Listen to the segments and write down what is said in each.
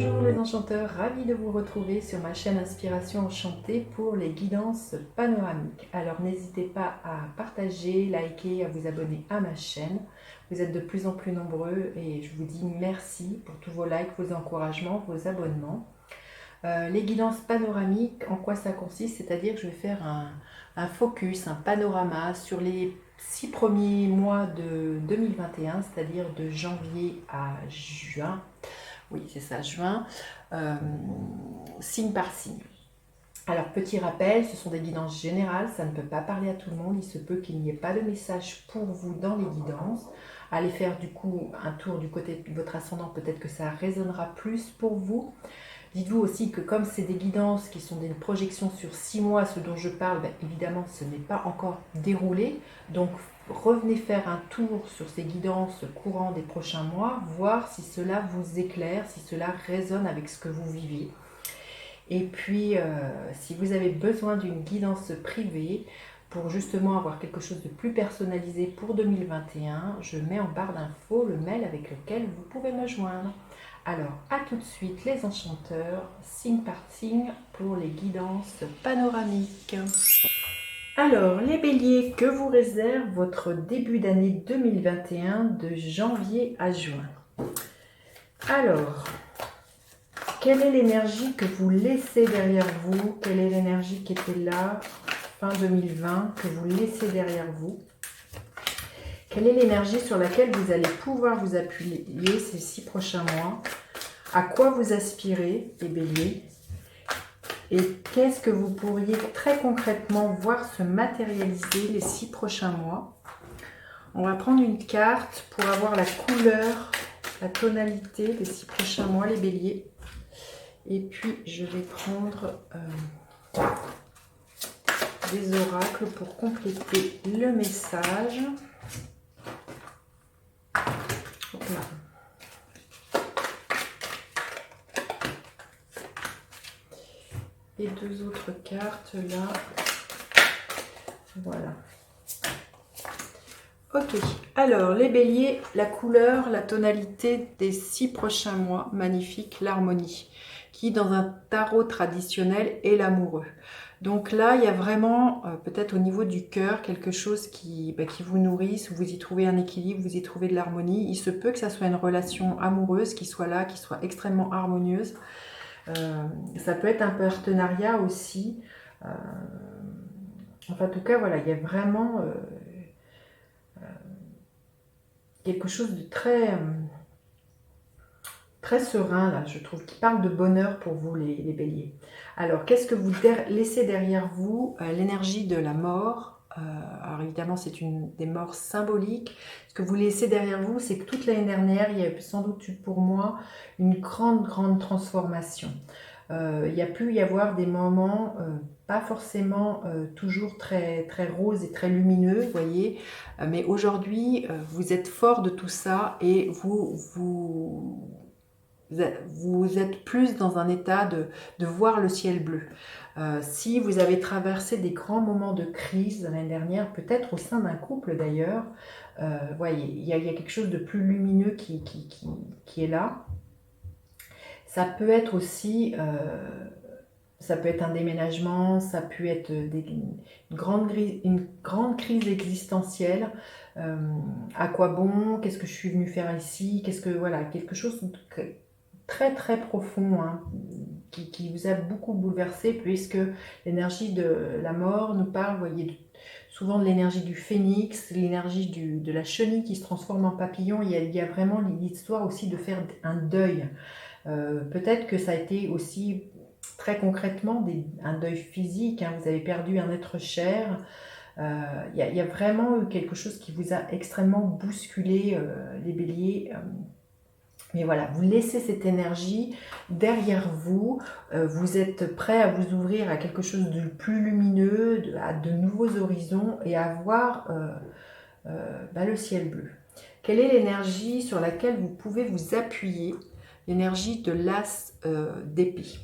Bonjour les enchanteurs, ravi de vous retrouver sur ma chaîne Inspiration Enchantée pour les guidances panoramiques. Alors n'hésitez pas à partager, liker, à vous abonner à ma chaîne. Vous êtes de plus en plus nombreux et je vous dis merci pour tous vos likes, vos encouragements, vos abonnements. Les guidances panoramiques, en quoi ça consiste? C'est-à-dire que je vais faire un focus, un panorama sur les 6 premiers mois de 2021, c'est-à-dire de janvier à juin. Oui, c'est ça, juin, signe par signe. Alors, petit rappel, ce sont des guidances générales, ça ne peut pas parler à tout le monde, il se peut qu'il n'y ait pas de message pour vous dans les guidances. Allez faire du coup un tour du côté de votre ascendant, peut-être que ça résonnera plus pour vous. Dites-vous aussi que comme c'est des guidances qui sont des projections sur 6 mois, ce dont je parle, bien évidemment, ce n'est pas encore déroulé. Donc, revenez faire un tour sur ces guidances courant des prochains mois, voir si cela vous éclaire, si cela résonne avec ce que vous vivez. Et puis, si vous avez besoin d'une guidance privée, pour justement avoir quelque chose de plus personnalisé pour 2021, je mets en barre d'infos le mail avec lequel vous pouvez me joindre. Alors, à tout de suite les enchanteurs, signe par signe pour les guidances panoramiques. Alors, les béliers, que vous réserve votre début d'année 2021 de janvier à juin? Alors, quelle est l'énergie que vous laissez derrière vous? Quelle est l'énergie qui était là fin 2020 que vous laissez derrière vous? Quelle est l'énergie sur laquelle vous allez pouvoir vous appuyer ces 6 prochains mois? À quoi vous aspirez, les béliers? Et qu'est-ce que vous pourriez très concrètement voir se matérialiser les 6 prochains mois? On va prendre une carte pour avoir la couleur, la tonalité des 6 prochains mois, les béliers. Et puis, je vais prendre des oracles pour compléter le message. Hop là. Et 2 autres cartes là. Voilà. Ok, alors les béliers, la couleur, la tonalité des 6 prochains mois, magnifique, l'harmonie, qui dans un tarot traditionnel est l'amoureux. Donc là, il y a vraiment, peut-être au niveau du cœur, quelque chose qui vous nourrisse, où vous y trouvez un équilibre, vous y trouvez de l'harmonie. Il se peut que ça soit une relation amoureuse qui soit là, qui soit extrêmement harmonieuse. Ça peut être un partenariat aussi. Enfin, en tout cas, voilà, il y a vraiment quelque chose de très, très serein, là, je trouve, qui parle de bonheur pour vous, les béliers. Alors, qu'est-ce que vous laissez derrière vous? L'énergie de la mort. Alors, évidemment, c'est une des morts symboliques. Ce que vous laissez derrière vous, c'est que toute l'année dernière, il y a sans doute eu pour moi une grande, grande transformation. Il y a pu y avoir des moments pas forcément toujours très, très roses et très lumineux, vous voyez, mais aujourd'hui, vous êtes fort de tout ça et vous êtes plus dans un état de voir le ciel bleu. Si vous avez traversé des grands moments de crise l'année dernière, peut-être au sein d'un couple d'ailleurs, voyez, il y a quelque chose de plus lumineux qui est là. Ça peut être aussi, ça peut être un déménagement, ça peut être une grande crise existentielle. À quoi bon? Qu'est-ce que je suis venue faire ici? Voilà, quelque chose de très très profond, hein, qui vous a beaucoup bouleversé, puisque l'énergie de la mort nous parle, vous voyez, souvent de l'énergie du phénix, l'énergie de la chenille qui se transforme en papillon. Il y a vraiment l'histoire aussi de faire un deuil. Peut-être que ça a été aussi très concrètement un deuil physique, hein, vous avez perdu un être cher. Il y a vraiment eu quelque chose qui vous a extrêmement bousculé, les béliers. Mais voilà, vous laissez cette énergie derrière vous, vous êtes prêt à vous ouvrir à quelque chose de plus lumineux, à de nouveaux horizons et à voir le ciel bleu. Quelle est l'énergie sur laquelle vous pouvez vous appuyer l'énergie de l'as d'épée.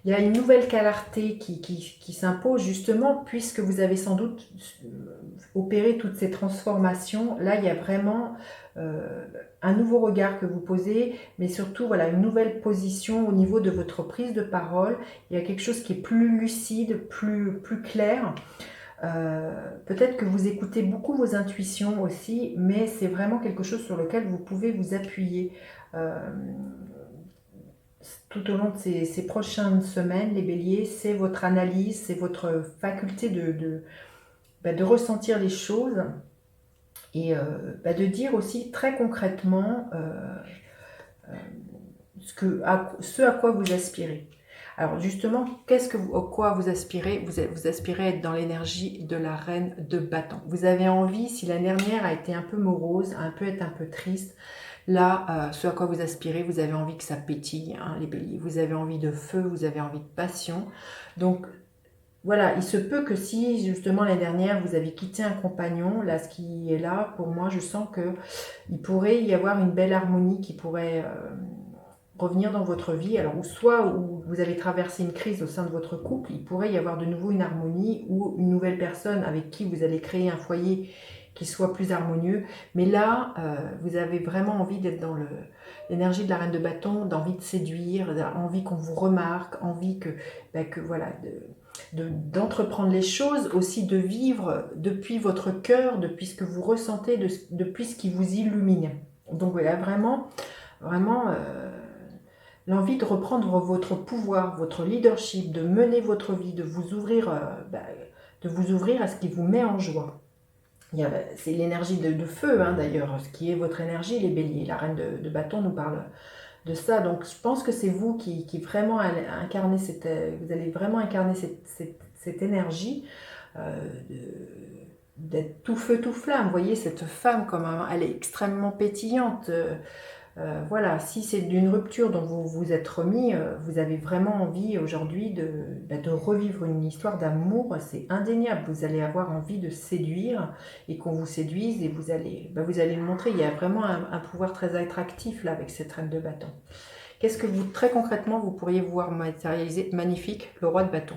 Il y a une nouvelle clarté qui s'impose justement puisque vous avez sans doute opéré toutes ces transformations. Là, il y a vraiment un nouveau regard que vous posez, mais surtout voilà, une nouvelle position au niveau de votre prise de parole. Il y a quelque chose qui est plus lucide, plus clair. Peut-être que vous écoutez beaucoup vos intuitions aussi, mais c'est vraiment quelque chose sur lequel vous pouvez vous appuyer. Tout au long de ces prochaines semaines, les béliers, c'est votre analyse, c'est votre faculté de ressentir les choses et de dire aussi très concrètement ce à quoi vous aspirez. Alors justement, à quoi vous aspirez? Vous aspirez à être dans l'énergie de la reine de bâton. Vous avez envie, si la dernière a été un peu morose, un peu triste, là, ce à quoi vous aspirez, vous avez envie que ça pétille, hein, les béliers. Vous avez envie de feu, vous avez envie de passion. Donc voilà, il se peut que si justement l'année dernière vous avez quitté un compagnon, là ce qui est là, pour moi je sens que il pourrait y avoir une belle harmonie qui pourrait revenir dans votre vie. Alors soit où vous avez traversé une crise au sein de votre couple, il pourrait y avoir de nouveau une harmonie ou une nouvelle personne avec qui vous allez créer un foyer qui soit plus harmonieux. Mais là, vous avez vraiment envie d'être dans l'énergie de la reine de bâton, d'envie de séduire, envie qu'on vous remarque, envie que voilà, d'entreprendre les choses, aussi de vivre depuis votre cœur, depuis ce que vous ressentez, depuis ce qui vous illumine. Donc voilà, vraiment l'envie de reprendre votre pouvoir, votre leadership, de mener votre vie, de vous ouvrir à ce qui vous met en joie. C'est l'énergie de feu, hein, d'ailleurs, ce qui est votre énergie, les béliers. La reine de bâton nous parle de ça. Donc, je pense que c'est vous qui vraiment incarnez vous allez vraiment incarner cette énergie d'être tout feu, tout flamme. Vous voyez, cette femme, elle est extrêmement pétillante. Voilà, si c'est d'une rupture dont vous vous êtes remis, vous avez vraiment envie aujourd'hui de revivre une histoire d'amour, c'est indéniable. Vous allez avoir envie de séduire et qu'on vous séduise et vous allez le montrer. Il y a vraiment un pouvoir très attractif là avec cette reine de bâton. Qu'est-ce que très concrètement, vous pourriez voir matérialiser? Magnifique, le roi de bâton.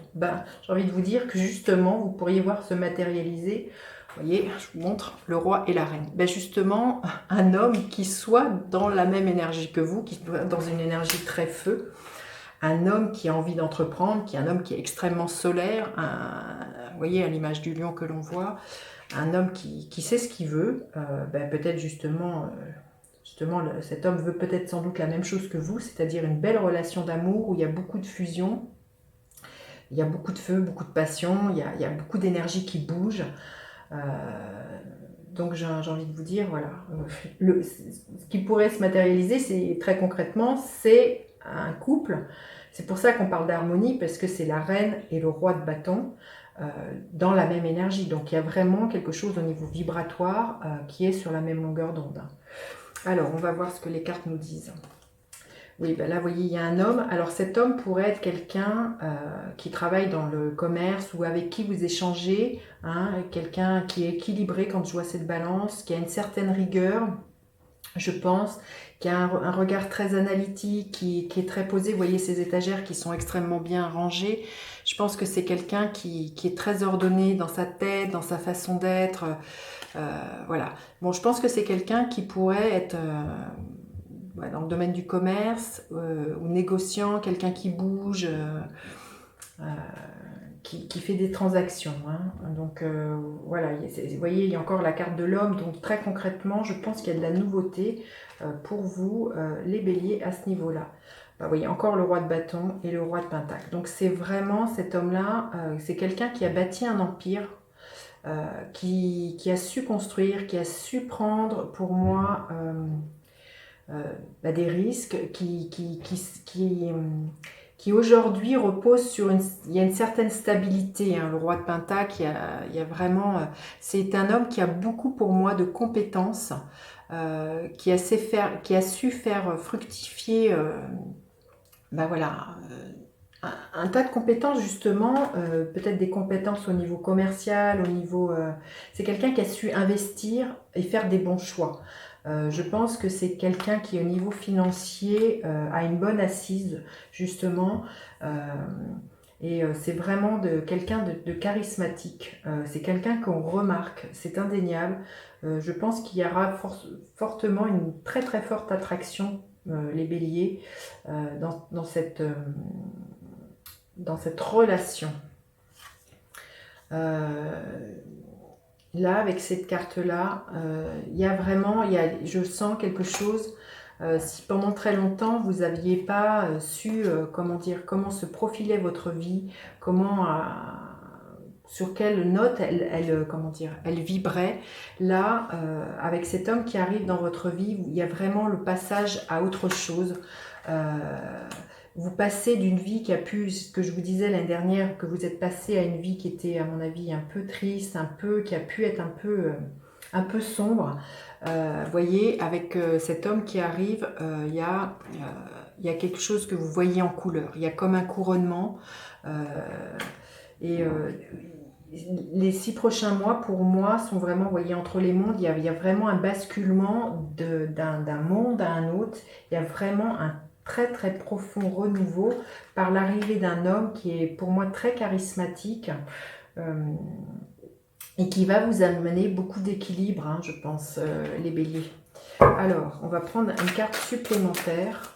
J'ai envie de vous dire que justement, vous pourriez voir se matérialiser. Vous voyez, je vous montre le roi et la reine. Justement, un homme qui soit dans la même énergie que vous, qui soit dans une énergie très feu, un homme qui a envie d'entreprendre, un homme qui est extrêmement solaire, vous voyez, à l'image du lion que l'on voit, un homme qui sait ce qu'il veut, peut-être justement, cet homme veut peut-être sans doute la même chose que vous, c'est-à-dire une belle relation d'amour où il y a beaucoup de fusion, il y a beaucoup de feu, beaucoup de passion, il y a beaucoup d'énergie qui bouge. Donc j'ai envie de vous dire, voilà, ce qui pourrait se matérialiser, c'est très concrètement, c'est un couple. C'est pour ça qu'on parle d'harmonie, parce que c'est la reine et le roi de bâton dans la même énergie. Donc il y a vraiment quelque chose au niveau vibratoire qui est sur la même longueur d'onde. Alors, on va voir ce que les cartes nous disent. Oui, là, vous voyez, il y a un homme. Alors, cet homme pourrait être quelqu'un qui travaille dans le commerce ou avec qui vous échangez, hein, quelqu'un qui est équilibré quand je vois cette balance, qui a une certaine rigueur, je pense, qui a un regard très analytique, qui est très posé. Vous voyez ces étagères qui sont extrêmement bien rangées. Je pense que c'est quelqu'un qui est très ordonné dans sa tête, dans sa façon d'être. Voilà. Bon, je pense que c'est quelqu'un qui pourrait être dans le domaine du commerce ou négociant, quelqu'un qui bouge, qui fait des transactions. Hein. Donc voilà, vous voyez, il y a encore la carte de l'homme. Donc très concrètement, je pense qu'il y a de la nouveauté pour vous, les béliers, à ce niveau-là. Vous voyez, encore le roi de bâton et le roi de pentacle. Donc c'est vraiment cet homme-là, c'est quelqu'un qui a bâti un empire, qui a su construire, qui a su prendre pour moi des risques, qui aujourd'hui repose sur il y a une certaine stabilité. Hein, le roi de pentacle, il y a vraiment, c'est un homme qui a beaucoup pour moi de compétences, qui a su faire fructifier un tas de compétences justement, peut-être des compétences au niveau commercial, au niveau... c'est quelqu'un qui a su investir et faire des bons choix. Je pense que c'est quelqu'un qui, au niveau financier, a une bonne assise, justement. C'est vraiment quelqu'un de charismatique. C'est quelqu'un qu'on remarque, c'est indéniable. Je pense qu'il y aura fortement une très très forte attraction, les béliers, dans cette relation. Là, avec cette carte-là, il y a vraiment, je sens quelque chose. Si pendant très longtemps, vous n'aviez pas su, comment se profilait votre vie, sur quelle note elle vibrait, là, avec cet homme qui arrive dans votre vie, il y a vraiment le passage à autre chose. Vous passez d'une vie qui a pu, ce que je vous disais l'année dernière, que vous êtes passé à une vie qui était, à mon avis, un peu triste, qui a pu être un peu sombre. Voyez, avec cet homme qui arrive, il y a quelque chose que vous voyez en couleur. Il y a comme un couronnement. Les 6 prochains mois, pour moi, sont vraiment, vous voyez, entre les mondes, il y a vraiment un basculement d'un monde à un autre. Il y a vraiment un très très profond renouveau par l'arrivée d'un homme qui est pour moi très charismatique et qui va vous amener beaucoup d'équilibre, hein, je pense, les béliers. Alors, on va prendre une carte supplémentaire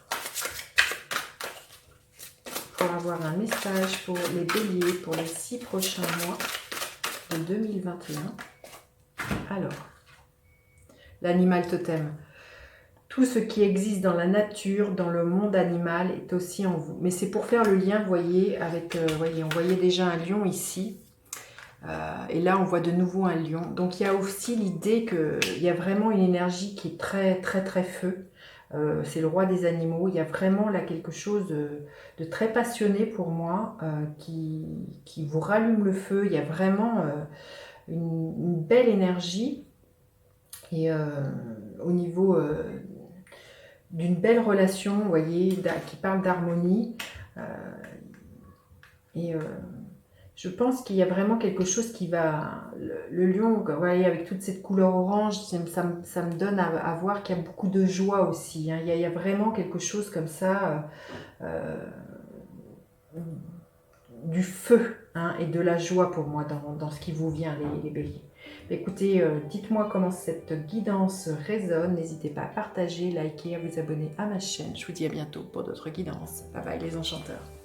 pour avoir un message pour les béliers pour les 6 prochains mois de 2021. Alors, l'animal totem. Tout ce qui existe dans la nature, dans le monde animal, est aussi en vous. Mais c'est pour faire le lien, vous voyez, on voyait déjà un lion ici. Et là, on voit de nouveau un lion. Donc, il y a aussi l'idée qu'il y a vraiment une énergie qui est très, très, très feu. C'est le roi des animaux. Il y a vraiment là quelque chose de très passionné pour moi qui vous rallume le feu. Il y a vraiment une belle énergie. Et au niveau d'une belle relation, vous voyez, qui parle d'harmonie. Je pense qu'il y a vraiment quelque chose qui va... Le lion, vous voyez, avec toute cette couleur orange, ça me donne à voir qu'il y a beaucoup de joie aussi. Hein. Il y a vraiment quelque chose comme ça, du feu, hein, et de la joie pour moi dans ce qui vous vient, les béliers. Écoutez, dites-moi comment cette guidance résonne. N'hésitez pas à partager, liker, à vous abonner à ma chaîne. Je vous dis à bientôt pour d'autres guidances. Bye bye les enchanteurs.